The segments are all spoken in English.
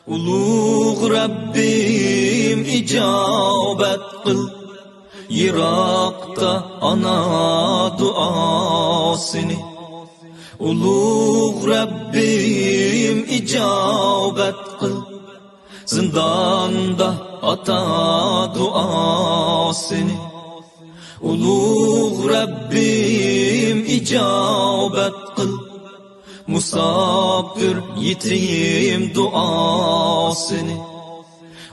Ulug' Rabbim icabet kıl, Yirakta ana duasını. Ulug' Rabbim icabet kıl, Zindanda ata duasını. Ulug' Rabbim icabet kıl, Musafir yetim duasını.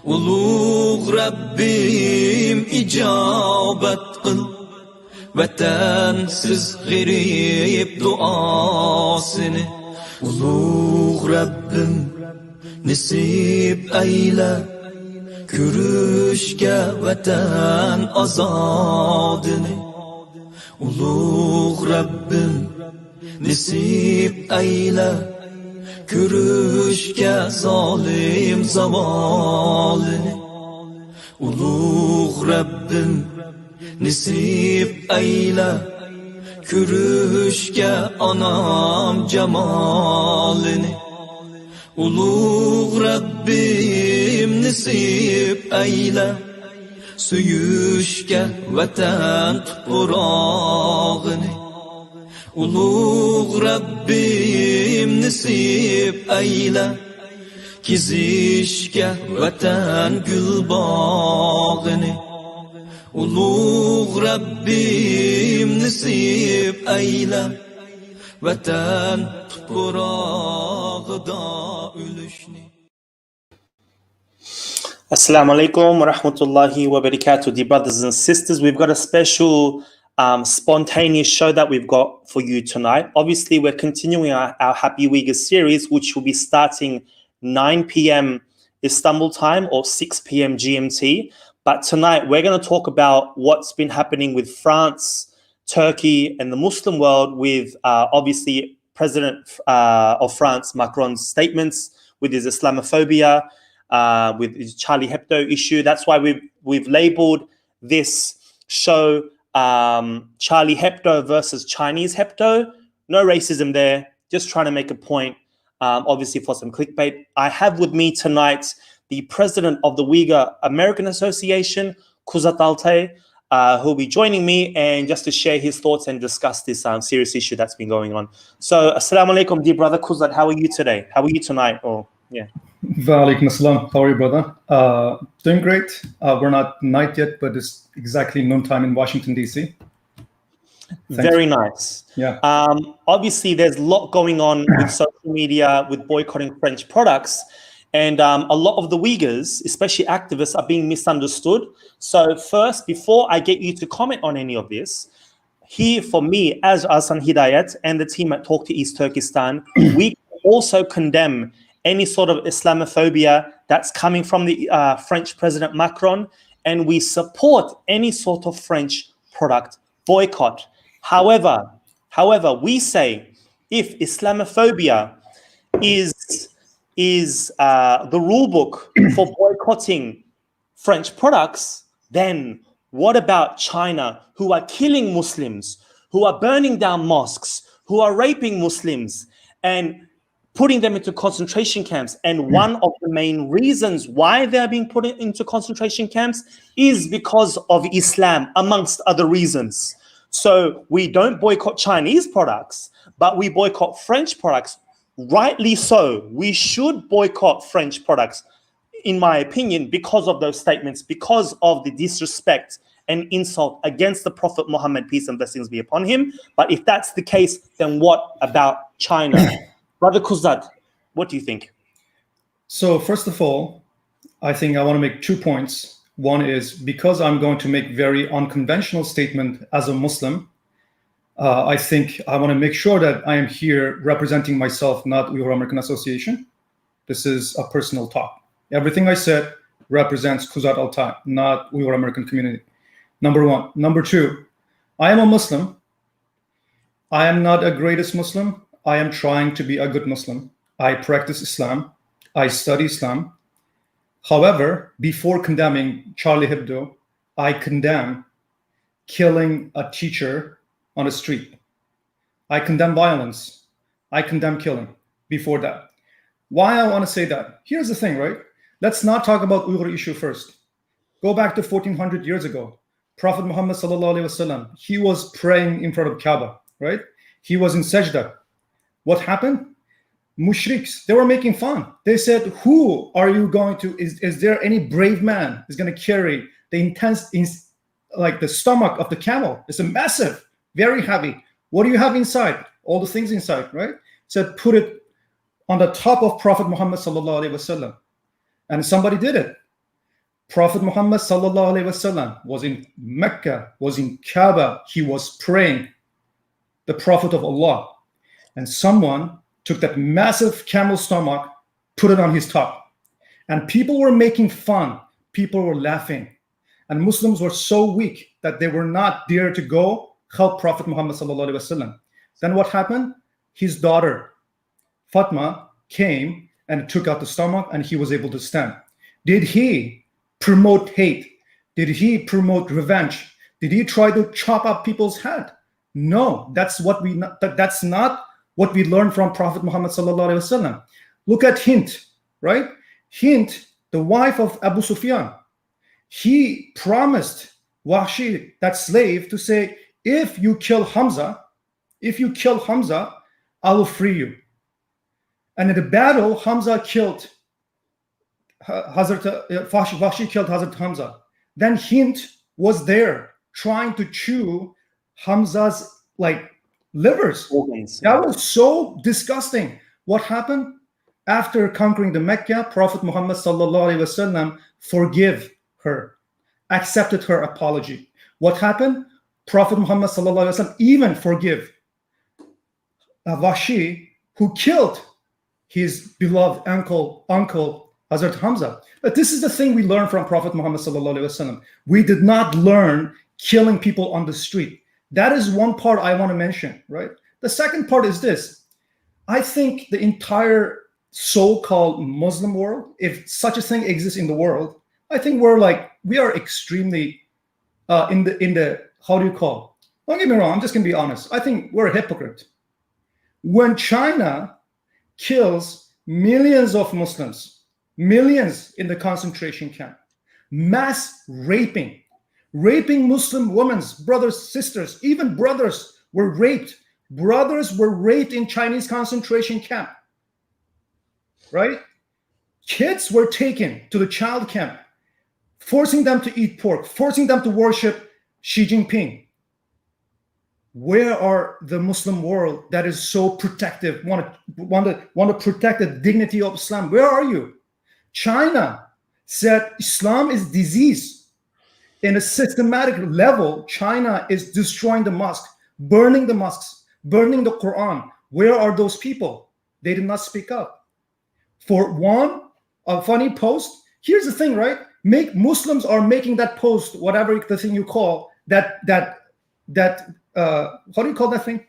Ulug' Rabbim icabet kıl, Vatansiz g'arib duasını. Ulug' Rabbim nasib ayla, Ko'rishga vatan azodini. Ulug' Rabbim nasib ayla, Ko'rishga zolim zavolini. Ulug' Rabbim nasib ayla, Ko'rishga onam jamolini. Ulug' Rabbim nasib ayla, Suyishga vatan tuprog'ini. Ulug' Rabbim nasib ayla, Kezishga vatan gulbog'ini. Ulug' Rabbim nasib ayla, Vatan tuprog'ida o'lishni. Assalamu alaikum wa rahmatullahi wa barakatuh. Dear brothers and sisters, we've got a special spontaneous show that we've got for you tonight. Obviously, we're continuing our Happy Uyghur series, which will be starting 9 p.m. Istanbul time or 6 p.m. GMT. But tonight, we're going to talk about what's been happening with France, Turkey, and the Muslim world with obviously President of France, Macron's statements, with his Islamophobia, with his Charlie Hebdo issue. That's why we've labeled this show Charlie Hebdo versus Chinese Hebdo. No racism there, just trying to make a point, obviously for some clickbait. I have with me tonight the president of the Uyghur American Association, Kuzat Altay, who'll be joining me and just to share his thoughts and discuss this serious issue that's been going on. So, assalamu alaikum, dear brother Kuzat. How are you today? How are you tonight? Wa alaikum assalam. How are you, brother? Doing great. We're not night yet, but it's exactly noontime in Washington, D.C. Very nice. Yeah. Obviously, there's a lot going on with social media, with boycotting French products. And a lot of the Uyghurs, especially activists, are being misunderstood. So first, before I get you to comment on any of this, here for me, as Asan Hidayat and the team at Talk to East Turkestan, we also condemn any sort of Islamophobia that's coming from the French President Macron, and we support any sort of French product boycott. However, we say if Islamophobia is the rule book for boycotting French products, then what about China, who are killing Muslims, who are burning down mosques, who are raping Muslims and putting them into concentration camps? And one of the main reasons why they're being put into concentration camps is because of Islam, amongst other reasons. So we don't boycott Chinese products, but we boycott French products. Rightly so. We should boycott French products, in my opinion, because of those statements, because of the disrespect and insult against the Prophet Muhammad, peace and blessings be upon him. But if that's the case, then what about China? Brother Kuzat, what do you think? So first of all, I think I want to make 2 points. One is because I'm going to make very unconventional statement as a Muslim, I think I want to make sure that I am here representing myself, not Uyghur American Association. This is a personal talk. Everything I said represents Kuzat Altay, not Uyghur American community. Number one. Number two, I am a Muslim. I am not a greatest Muslim. I am trying to be a good Muslim. I practice Islam. I study Islam. However, before condemning Charlie Hebdo, I condemn killing a teacher on the street. I condemn violence. I condemn killing before that. Why I want to say that? Here's the thing, right? Let's not talk about Uyghur issue first. Go back to 1400 years ago. Prophet Muhammad sallallahu alaihi wasallam, he was praying in front of Kaaba, right? He was in sajda. What happened? Mushriks, they were making fun. They said, who are you going to, is there any brave man who's going to carry the like the stomach of the camel? It's a massive, very heavy. What do you have inside? All the things inside, right? Said, put it on the top of Prophet Muhammad sallallahu alaihi wasallam. And somebody did it. Prophet Muhammad sallallahu alaihi wasallam was in Mecca, was in Kaaba. He was praying, the Prophet of Allah. And someone took that massive camel stomach, put it on his top. And people were making fun. People were laughing. And Muslims were so weak that they were not dare to go help Prophet Muhammad sallallahu alaihi wasallam. Then what happened? His daughter, Fatma, came and took out the stomach, and he was able to stand. Did he promote hate? Did he promote revenge? Did he try to chop up people's head? No, that's not what we learned from Prophet Muhammad sallallahu alaihi wasallam. Look at Hind, right? Hind, the wife of Abu Sufyan, he promised Wahshi, that slave, to say, if you kill Hamza, I will free you. And in the battle, Hamza killed Wahshi killed Hazrat Hamza. Then Hind was there trying to chew Hamza's livers. Organs. That was so disgusting. What happened? After conquering the Mecca, Prophet Muhammad sallallahu alaihi wasallam forgave her, accepted her apology. What happened? Prophet Muhammad sallallahu alaihi wasallam even forgive Wahshi, who killed his beloved uncle Hazrat Hamza. But this is the thing we learned from Prophet Muhammad sallallahu alaihi wasallam. We did not learn killing people on the street. That is one part I want to mention, right? The second part is this. I think the entire so-called Muslim world, if such a thing exists in the world, I think we are extremely in the how do you call? Don't get me wrong, I'm just gonna be honest. I think we're a hypocrite. When China kills millions of Muslims, millions in the concentration camp, mass raping Muslim women's brothers, sisters, even brothers were raped. Brothers were raped in Chinese concentration camp, right? Kids were taken to the child camp, forcing them to eat pork, forcing them to worship Xi Jinping. Where are the Muslim world that is so protective, want to protect the dignity of Islam? Where are you? China said Islam is disease. In a systematic level, China is destroying the mosque, burning the mosques, burning the Quran. Where are those people? They did not speak up. For a funny post, here's the thing, right? Muslims are making that post, whatever the thing you call that how do you call that thing?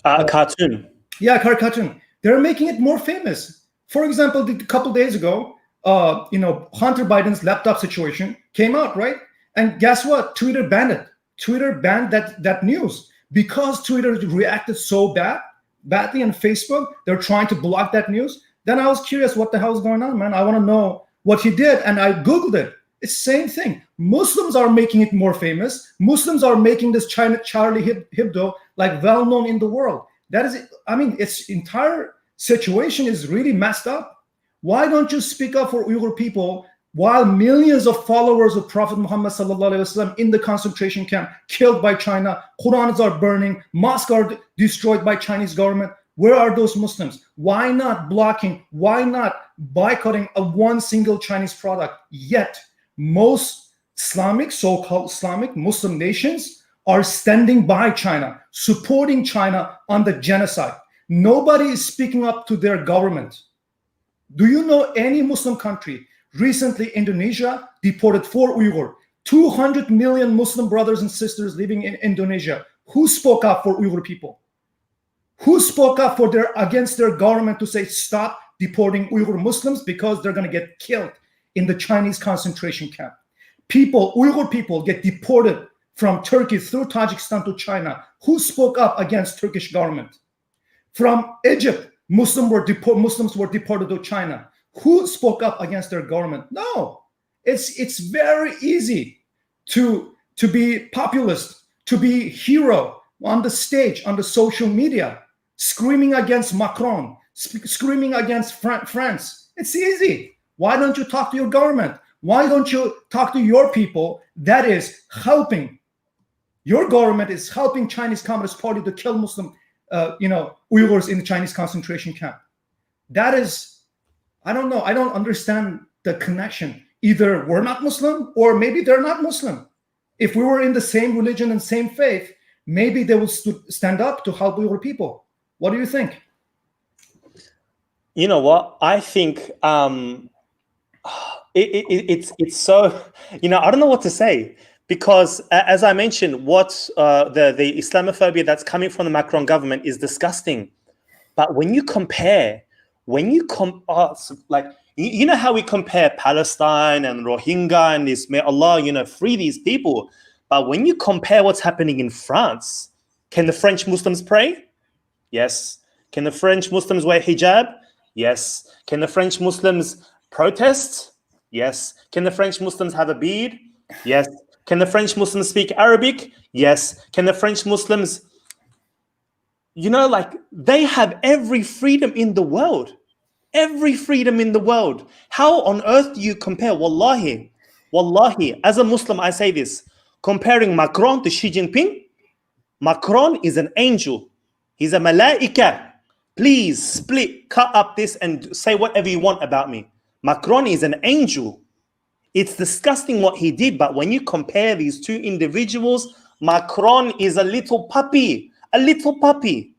A cartoon. Yeah, cartoon. They're making it more famous. For example, a couple days ago, Hunter Biden's laptop situation came out, right? And guess what? Twitter banned it. Twitter banned that news because Twitter reacted so badly, and Facebook, they're trying to block that news. Then I was curious what the hell is going on, man. I want to know what he did, and I Googled it. It's the same thing. Muslims are making it more famous. Muslims are making this Charlie Hebdo well known in the world. That is, its entire situation is really messed up. Why don't you speak up for Uyghur people while millions of followers of Prophet Muhammad sallallahu alaihi wasallam in the concentration camp killed by China, Qurans are burning, mosques are destroyed by Chinese government? Where are those Muslims? Why not blocking? Why not boycotting one single Chinese product? Yet most so-called Islamic Muslim nations are standing by China, supporting China on the genocide. Nobody is speaking up to their government. Do you know any Muslim country? Recently, Indonesia deported 4 Uyghur, 200 million Muslim brothers and sisters living in Indonesia. Who spoke up for Uyghur people? Who spoke up against their government to say stop deporting Uyghur Muslims because they're going to get killed in the Chinese concentration camp? Uyghur people get deported from Turkey through Tajikistan to China. Who spoke up against Turkish government? From Egypt, Muslims were deported to China. Who spoke up against their government? No. It's very easy to be populist, to be hero on the stage, on the social media, screaming against Macron, screaming against France. It's easy. Why don't you talk to your government? Why don't you talk to your people that is helping? Your government is helping Chinese Communist Party to kill Muslim, Uyghurs in the Chinese concentration camp. That is, I don't know. I don't understand the connection. Either we're not Muslim or maybe they're not Muslim. If we were in the same religion and same faith, maybe they would stand up to help Uyghur people. What do you think? You know what? I think it's so, I don't know what to say, because as I mentioned, what the Islamophobia that's coming from the Macron government is disgusting. But when you compare, you know how we compare Palestine and Rohingya and this, may Allah, free these people. But when you compare what's happening in France, can the French Muslims pray? Yes. Can the French Muslims wear hijab? Yes. Can the French Muslims protest? Yes. Can the French Muslims have a beard? Yes. Can the French Muslims speak Arabic? Yes. Can the French Muslims, they have every freedom in the world. Every freedom in the world. How on earth do you compare? Wallahi, as a Muslim, I say this. Comparing Macron to Xi Jinping, Macron is an angel. He's a malaika. Please cut up this and say whatever you want about me. Macron is an angel. It's disgusting what he did, but when you compare these two individuals, Macron is a little puppy. A little puppy.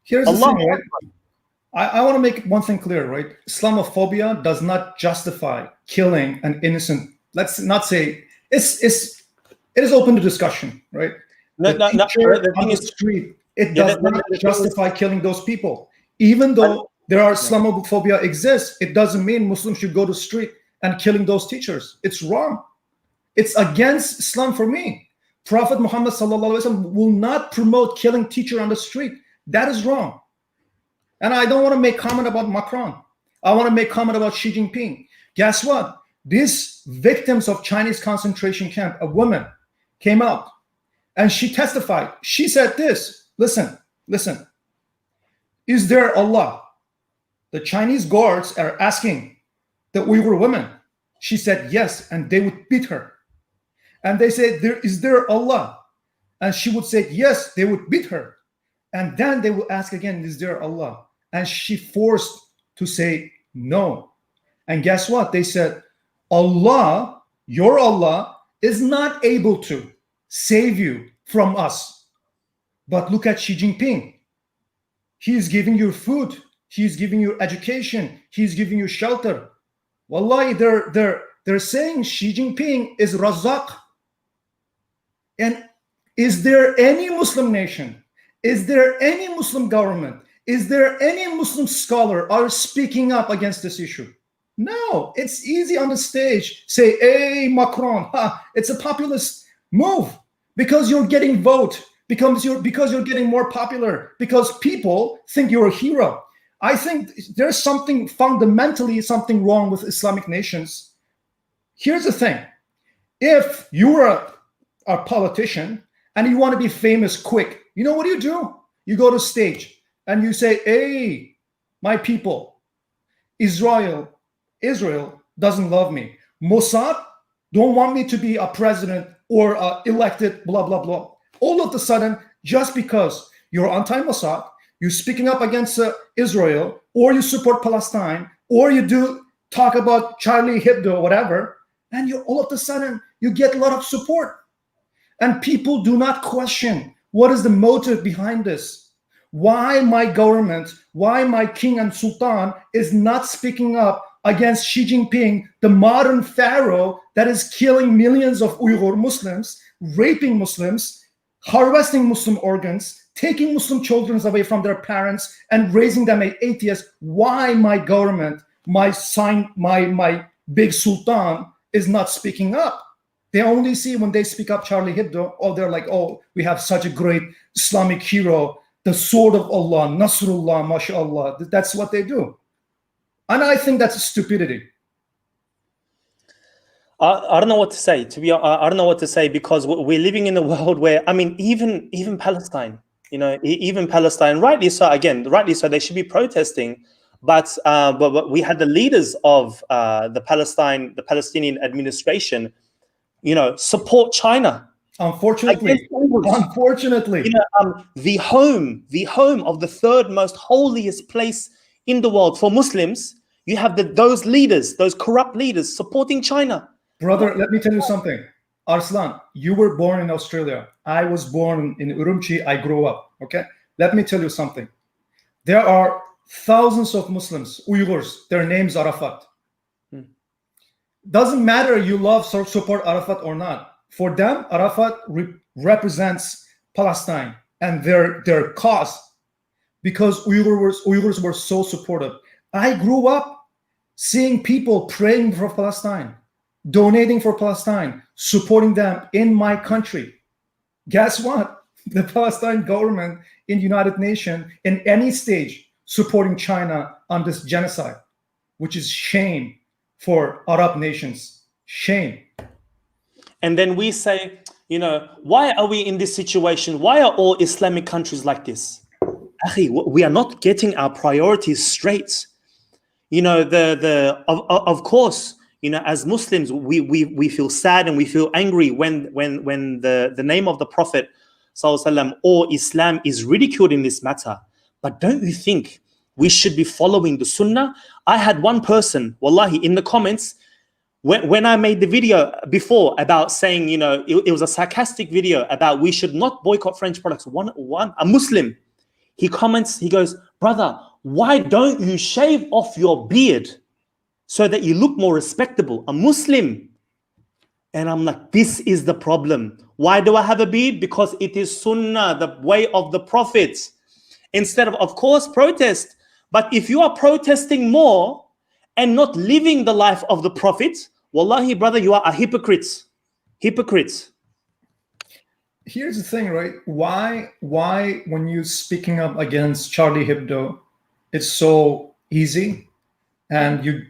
Here's the thing, right? I want to make one thing clear, right? Islamophobia does not justify killing an innocent. Let's not say it is open to discussion, right? On the street, it does not justify killing those people. Even though Islamophobia exists, it doesn't mean Muslims should go to the street and killing those teachers. It's wrong. It's against Islam for me. Prophet Muhammad sallallahu alaihi wasallam will not promote killing teacher on the street. That is wrong. And I don't want to make comment about Macron. I want to make comment about Xi Jinping. Guess what? These victims of Chinese concentration camp, a woman, came out and she testified. She said this, listen. Is there Allah? The Chinese guards are asking the Uyghur women. She said yes, and they would beat her. And they said, is there Allah? And she would say yes, they would beat her. And then they will ask again, is there Allah? And she forced to say no. And guess what? They said, Allah, your Allah, is not able to save you from us. But look at Xi Jinping. He is giving you food. He is giving you education. He is giving you shelter. Wallahi, they're saying Xi Jinping is Razak. And is there any Muslim nation? Is there any Muslim government? Is there any Muslim scholar are speaking up against this issue? No, it's easy on the stage. Say, hey, Macron, it's a populist move because you're getting vote, because you're getting more popular, because people think you're a hero. I think there's fundamentally something wrong with Islamic nations. Here's the thing. If you're a politician and you want to be famous quick, you know what do? You go to stage and you say, hey, my people, Israel doesn't love me. Mossad don't want me to be a president or elected, blah, blah, blah. All of a sudden, just because you're anti-Mossad, you're speaking up against Israel, or you support Palestine, or you do talk about Charlie Hebdo, whatever, and you all of a sudden, you get a lot of support. And people do not question what is the motive behind this. Why my government, why my king and sultan is not speaking up against Xi Jinping, the modern pharaoh that is killing millions of Uyghur Muslims, raping Muslims, harvesting Muslim organs, taking Muslim children away from their parents and raising them as atheists. Why my government, my big sultan is not speaking up? They only see when they speak up Charlie Hebdo, they're like, oh, we have such a great Islamic hero the sword of Allah, Nasrullah, mashallah. That's what they do. And I think that's stupidity. I don't know what to say. I don't know what to say, because we're living in a world where, I mean, even Palestine, even Palestine, rightly so. Again, rightly so, they should be protesting. But we had the leaders of the Palestinian administration, support China. Unfortunately, The home of the third most holiest place in the world for Muslims, you have those leaders, those corrupt leaders supporting China. Brother, let me tell you something. Arslan, you were born in Australia. I was born in Urumqi. I grew up. Okay. Let me tell you something. There are thousands of Muslims, Uyghurs. Their name's Arafat. Doesn't matter you love or support Arafat or not. For them, Arafat represents Palestine and their cause, because Uyghurs were so supportive. I grew up seeing people praying for Palestine, donating for Palestine, supporting them in my country. Guess what? The Palestine government in United Nations, in any stage, supporting China on this genocide, which is shame for Arab nations. Shame. And then we say, why are we in this situation? Why are all Islamic countries like this? We are not getting our priorities straight. Of course, as Muslims, we feel sad and we feel angry when the name of the Prophet ﷺ or Islam is ridiculed in this matter. But don't you think we should be following the Sunnah? I had one person, wallahi, in the comments, when I made the video before about saying, it was a sarcastic video about we should not boycott French products. A Muslim, he comments, he goes, brother, why don't you shave off your beard so that you look more respectable? A Muslim. And I'm like, this is the problem. Why do I have a beard? Because it is Sunnah, the way of the Prophet. Instead of course, protest. But if you are protesting more and not living the life of the Prophet, wallahi, brother, you are a hypocrite. Hypocrite. Here's the thing, right? Why when you're speaking up against Charlie Hebdo, it's so easy and you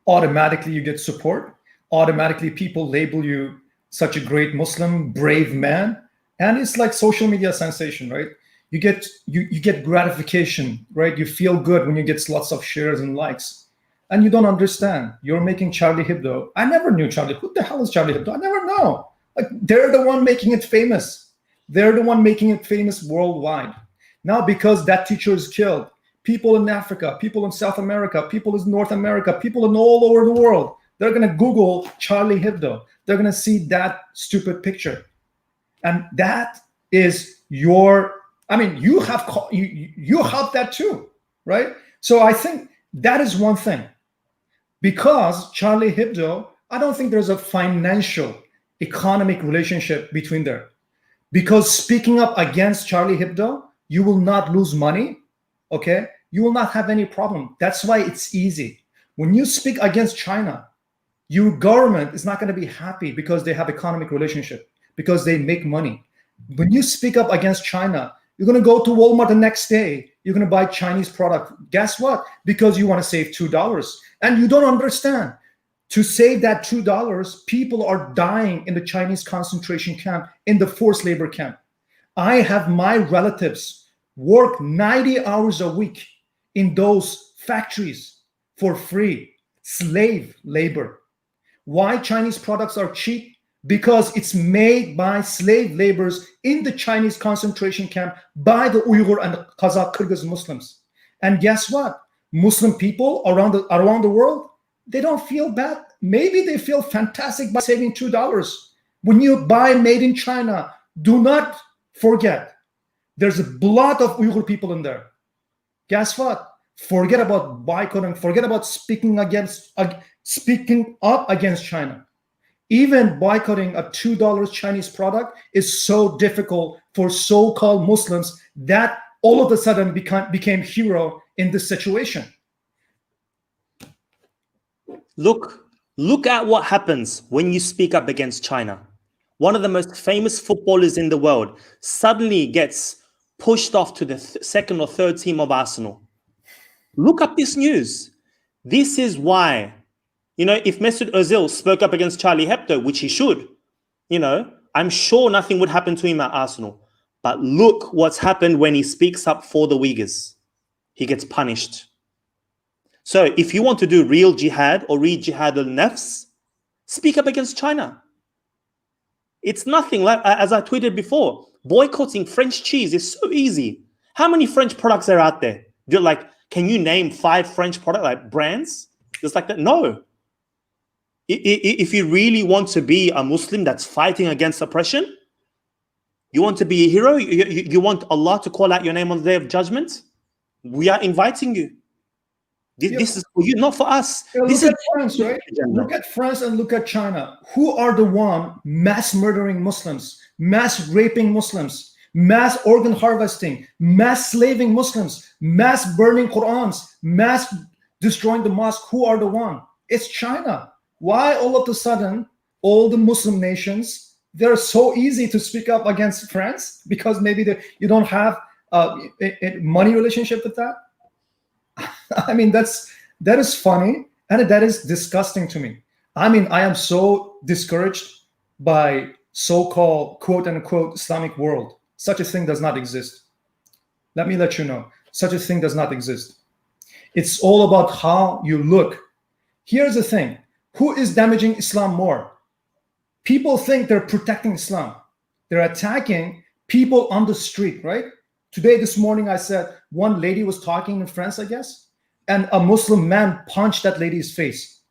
get support. Automatically people label you such a great Muslim, brave man. And it's like social media sensation, right? You get gratification, right? You feel good when you get lots of shares and likes. And you don't understand. You're making Charlie Hebdo. I never knew Charlie. Who the hell is Charlie Hebdo? I never know. Like, they're the one making it famous. They're the one making it famous worldwide. Now, because that teacher is killed, people in Africa, people in South America, people in North America, people in all over the world, they're going to Google Charlie Hebdo. They're going to see that stupid picture. And that is you have that too, right? So I think that is one thing. Because Charlie Hebdo, I don't think there's a financial, economic relationship between there. Because speaking up against Charlie Hebdo, you will not lose money, okay? You will not have any problem. That's why it's easy. When you speak against China, your government is not going to be happy because they have economic relationship, because they make money. When you speak up against China, you're going to go to Walmart the next day. You're going to buy Chinese product. Guess what? Because you want to save $2. And you don't understand. To save that $2, people are dying in the Chinese concentration camp, in the forced labor camp. I have my relatives work 90 hours a week in those factories for free. Slave labor. Why Chinese products are cheap? Because it's made by slave laborers in the Chinese concentration camp by the Uyghur and the Kazakh Kyrgyz Muslims. And guess what? Muslim people around the world, they don't feel bad. Maybe they feel fantastic by saving $2. When you buy made in China, do not forget, there's a lot of Uyghur people in there. Guess what? Forget about boycotting, forget about speaking up against China. Even boycotting a $2 Chinese product is so difficult for so-called Muslims that all of a sudden became hero in this situation. Look at what happens when you speak up against China. One of the most famous footballers in the world suddenly gets pushed off to the second or third team of Arsenal. Look up this news. This is why, if Mesut Ozil spoke up against Charlie Hebdo, which he should, I'm sure nothing would happen to him at Arsenal. But look what's happened when he speaks up for the Uyghurs. He gets punished. So if you want to do real jihad or real jihad al-nafs, speak up against China. It's nothing like, as I tweeted before, boycotting French cheese is so easy. How many French products are out there? Can you name 5 French product brands? Just like that? No. If you really want to be a Muslim that's fighting against oppression, you want to be a hero, you want Allah to call out your name on the Day of Judgment, we are inviting you. This is for you, not for us. Look at France, right? Look at France and look at China. Who are the one mass murdering Muslims, mass raping Muslims, mass organ harvesting, mass slaving Muslims, mass burning Qurans, mass destroying the mosque? Who are the one? It's China. Why all of a sudden all the Muslim nations, they're so easy to speak up against France? Because maybe you don't have a money relationship with that? I mean, that is funny, and that is disgusting to me. I mean, I am so discouraged by so-called quote-unquote Islamic world. Such a thing does not exist. Let me let you know. Such a thing does not exist. It's all about how you look. Here's the thing. Who is damaging Islam more? People think they're protecting Islam. They're attacking people on the street, right? This morning, I said one lady was talking in France, I guess, and a Muslim man punched that lady's face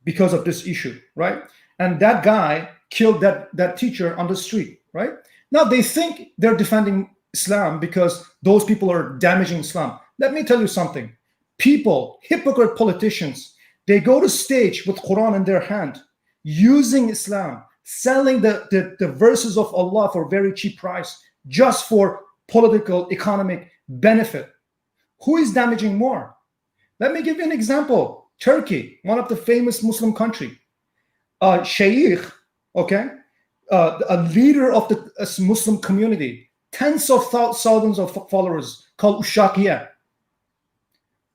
because of this issue, right? And that guy killed that teacher on the street, right? Now they think they're defending Islam because those people are damaging Islam. Let me tell you something. People, hypocrite politicians, they go to stage with Quran in their hand, using Islam, selling the verses of Allah for very cheap price, just for political, economic benefit. Who is damaging more? Let me give you an example. Turkey, one of the famous Muslim country. Shaykh, okay, a leader of the Muslim community, tens of thousands of followers, called Ushakiya.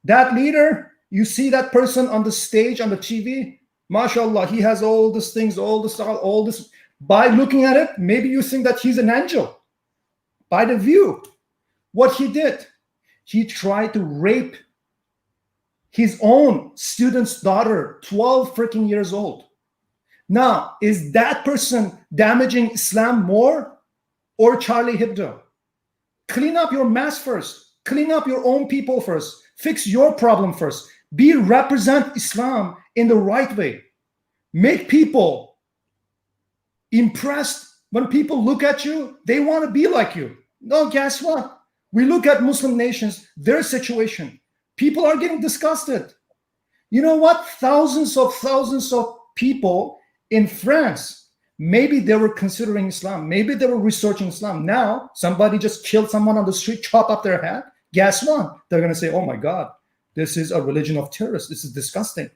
That leader, you see that person on the stage, on the TV, mashallah, he has all these things, all this. By looking at it, maybe you think that he's an angel. By the view, what he did, he tried to rape his own student's daughter, 12 freaking years old. Now, is that person damaging Islam more or Charlie Hebdo? Clean up your mess first. Clean up your own people first. Fix your problem first. Represent Islam in the right way. Make people impressed. When people look at you, they want to be like you. No, guess what? We look at Muslim nations, their situation. People are getting disgusted. You know what? Thousands of people in France, maybe they were considering Islam. Maybe they were researching Islam. Now, somebody just killed someone on the street, chop up their head. Guess what? They're going to say, oh my God, this is a religion of terrorists. This is disgusting.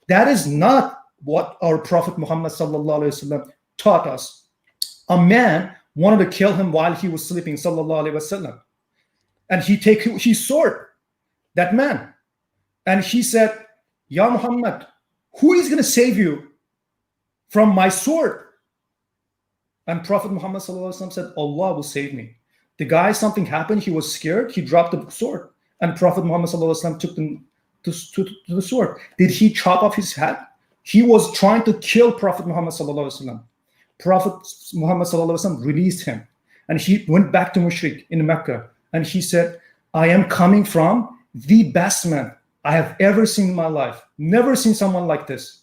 That is not what our Prophet Muhammad sallallahu alaihi wasallam taught us. A man wanted to kill him while he was sleeping, sallallahu alaihi wasallam. And he take his sword, that man. And he said, Ya Muhammad, who is going to save you from my sword? And Prophet Muhammad sallallahu alaihi wasallam said, Allah will save me. The guy, something happened, he was scared, he dropped the sword. And Prophet Muhammad sallallahu alaihi wasallam took them to the sword. Did he chop off his head? He was trying to kill Prophet Muhammad sallallahu alaihi wasallam. Prophet Muhammad sallallahu alaihi wasallam released him. And he went back to Mushrik in Mecca. And he said, I am coming from the best man I have ever seen in my life. Never seen someone like this.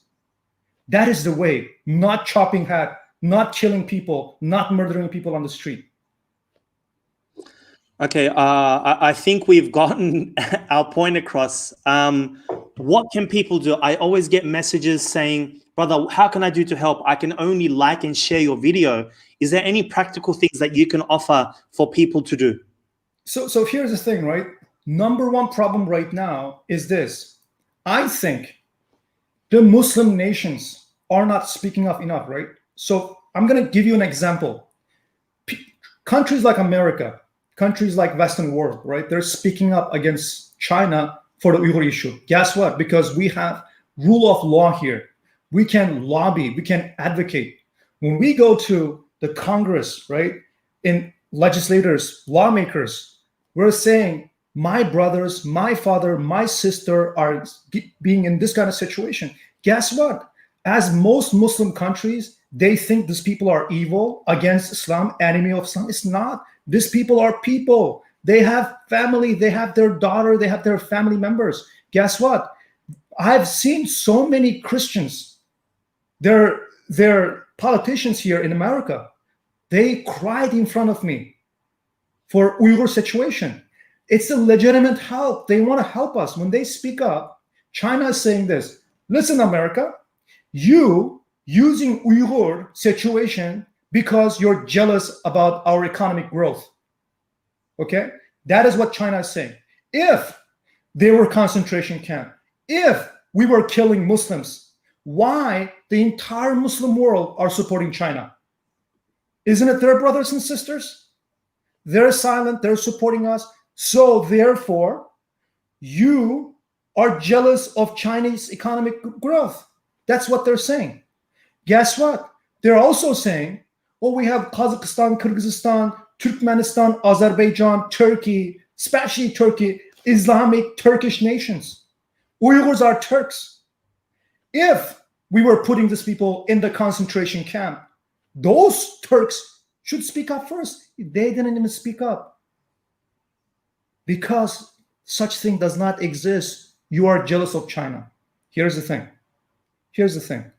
That is the way, not chopping head, not killing people, not murdering people on the street. Okay, I think we've gotten our point across. What can people do? I always get messages saying, brother, how can I do to help? I can only like and share your video. Is there any practical things that you can offer for people to do? So here's the thing, right? Number one problem right now is this. I think the Muslim nations are not speaking up enough, right? So I'm going to give you an example. Countries like America, countries like Western world, right? They're speaking up against China for the Uyghur issue. Guess what? Because we have rule of law here. We can lobby, we can advocate. When we go to the Congress, right, in legislators, lawmakers, we're saying, my brothers, my father, my sister are being in this kind of situation. Guess what? As most Muslim countries, they think these people are evil, against Islam, enemy of Islam. It's not. These people are people. They have family, they have their daughter, they have their family members. Guess what? I've seen so many Christians, they're politicians here in America. They cried in front of me for Uyghur situation. It's a legitimate help. They want to help us. When they speak up, China is saying this, listen, America, you using Uyghur situation because you're jealous about our economic growth. Okay? That is what China is saying. If they were concentration camp, if we were killing Muslims, why the entire Muslim world are supporting China? Isn't it their brothers and sisters? They're silent, they're supporting us. So therefore, you are jealous of Chinese economic growth. That's what they're saying. Guess what? They're also saying, oh, we have Kazakhstan, Kyrgyzstan, Turkmenistan, Azerbaijan, Turkey, especially Turkey, Islamic Turkish nations. Uyghurs are Turks. If we were putting these people in the concentration camp, those Turks should speak up first. They didn't even speak up. Because such thing does not exist. You are jealous of China. Here's the thing. Here's the thing.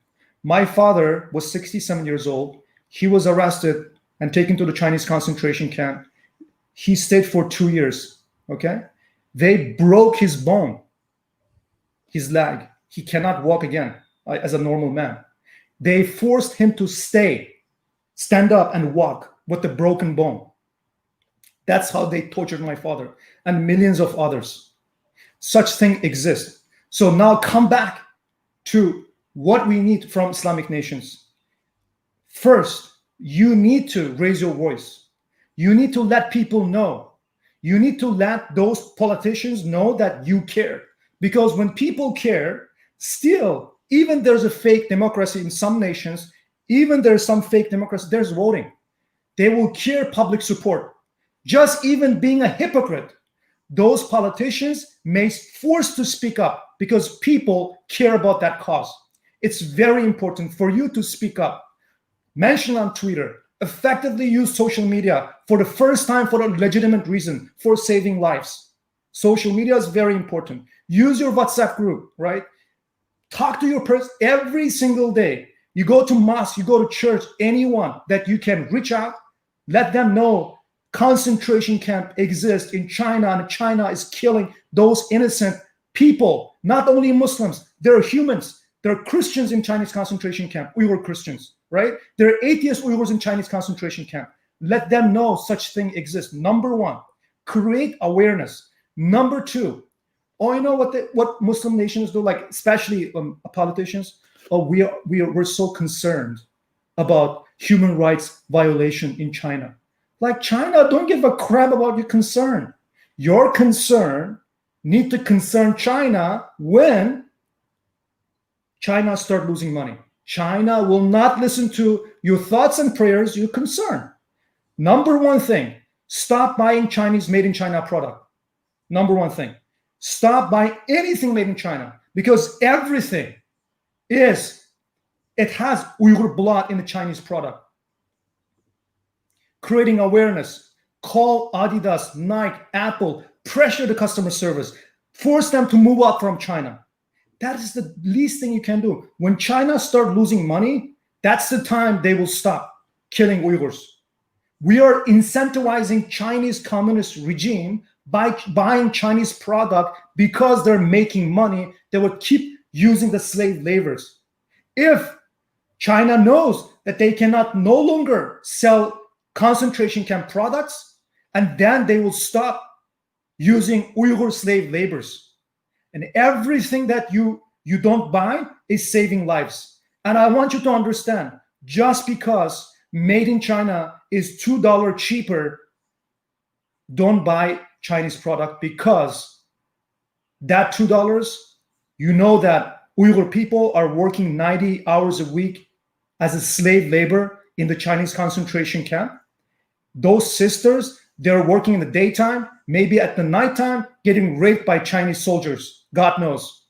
My father was 67 years old. He was arrested and taken to the Chinese concentration camp. He stayed for 2 years, okay? They broke his bone, his leg. He cannot walk again as a normal man. They forced him to stand up and walk with the broken bone. That's how they tortured my father and millions of others. Such thing exists. So now come back to what we need from Islamic nations. First, you need to raise your voice. You need to let people know. You need to let those politicians know that you care. Because when people care, still, even there's a fake democracy in some nations, even there's some fake democracy, there's voting. They will care public support. Just even being a hypocrite, those politicians may force to speak up because people care about that cause. It's very important for you to speak up. Mention on Twitter, effectively use social media for the first time for a legitimate reason, for saving lives. Social media is very important. Use your WhatsApp group, right? Talk to your person every single day. You go to mosque, you go to church, anyone that you can reach out, let them know concentration camp exists in China and China is killing those innocent people, not only Muslims, they're humans. There are Christians in Chinese concentration camp, Uyghur Christians, right? There are atheist Uyghurs in Chinese concentration camp. Let them know such thing exists. Number one, create awareness. Number two, oh, you know what Muslim nations do, like especially politicians? Oh, we're so concerned about human rights violation in China. Like China, don't give a crap about your concern. Your concern need to concern China when China start losing money. China will not listen to your thoughts and prayers, your concern. Number one thing, stop buying Chinese made in China product. Number one thing, stop buying anything made in China because everything it has Uyghur blood in the Chinese product. Creating awareness, call Adidas, Nike, Apple, pressure the customer service, force them to move out from China. That is the least thing you can do. When China start losing money, that's the time they will stop killing Uyghurs. We are incentivizing Chinese communist regime by buying Chinese product because they're making money. They will keep using the slave laborers. If China knows that they cannot no longer sell concentration camp products, and then they will stop using Uyghur slave laborers. And everything that you don't buy is saving lives. And I want you to understand, just because made in China is $2 cheaper don't buy Chinese product, because that $2, you know that Uyghur people are working 90 hours a week as a slave labor in the Chinese concentration camp. Those sisters, they're working in the daytime, maybe at the nighttime, getting raped by Chinese soldiers. God knows.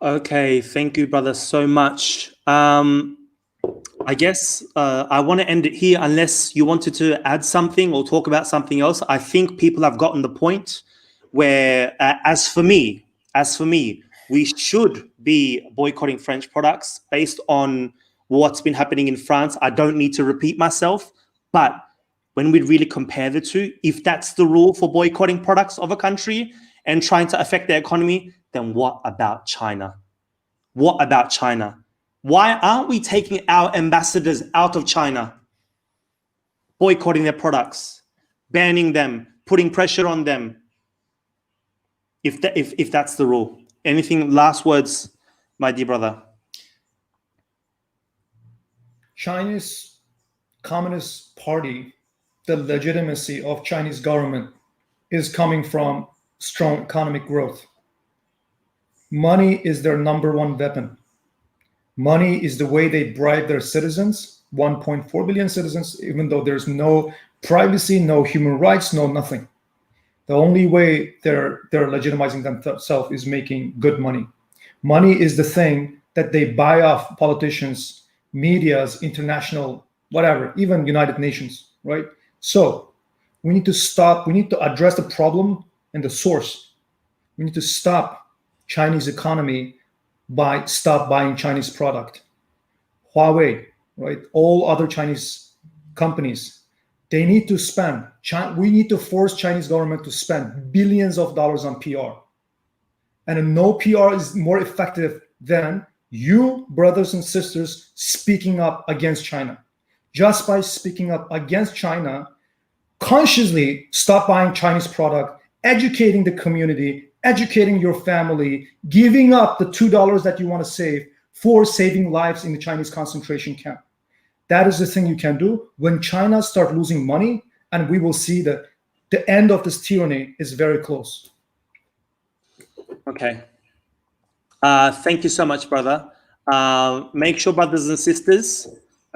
Okay, thank you, brother, so much. I guess I want to end it here, unless you wanted to add something or talk about something else. I think people have gotten the point where, as for me, we should be boycotting French products based on what's been happening in France. I don't need to repeat myself, but when we really compare the two, if that's the rule for boycotting products of a country and trying to affect their economy, then what about China? What about China? Why aren't we taking our ambassadors out of China, boycotting their products, banning them, putting pressure on them? If that's the rule. Anything, last words, my dear brother? Chinese Communist Party, the legitimacy of Chinese government is coming from strong economic growth. Money is their number one weapon. Money is the way they bribe their citizens, 1.4 billion citizens, even though there's no privacy, no human rights, no nothing. The only way they're legitimizing themselves is making good money. Money is the thing that they buy off politicians, medias, international, whatever, even United Nations, right? So we need to stop, we need to address the problem and the source. We need to stop Chinese economy by stop buying Chinese product. Huawei, right? All other Chinese companies, they need to spend, we need to force Chinese government to spend billions of dollars on PR. And no PR is more effective than you, brothers and sisters, speaking up against China. Just by speaking up against China, consciously stop buying Chinese product, educating the community, educating your family, giving up the $2 that you want to save for saving lives in the Chinese concentration camp. That is the thing you can do. When China start losing money, and we will see that the end of this tyranny is very close. Okay. Thank you so much, brother. Make sure, brothers and sisters,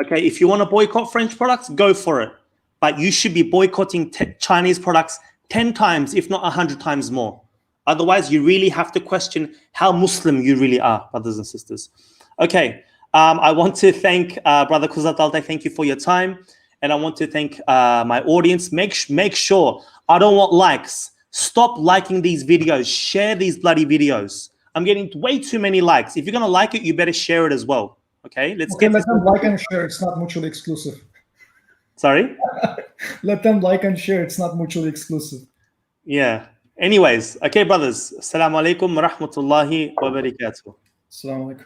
okay, if you want to boycott French products, go for it. But you should be boycotting Chinese products 10 times, if not 100 times more. Otherwise, you really have to question how Muslim you really are, brothers and sisters. Okay, I want to thank Brother Kuzataltai. Thank you for your time. And I want to thank my audience. Make sure, I don't want likes. Stop liking these videos. Share these bloody videos. I'm getting way too many likes. If you're going to like it, you better share it as well. Okay, let's get let them like and share. It's not mutually exclusive. Sorry? Let them like and share. It's not mutually exclusive. Yeah. Anyways, okay, brothers. Assalamu alaikum wa rahmatullahi wa barakatuh. Assalamu alaikum.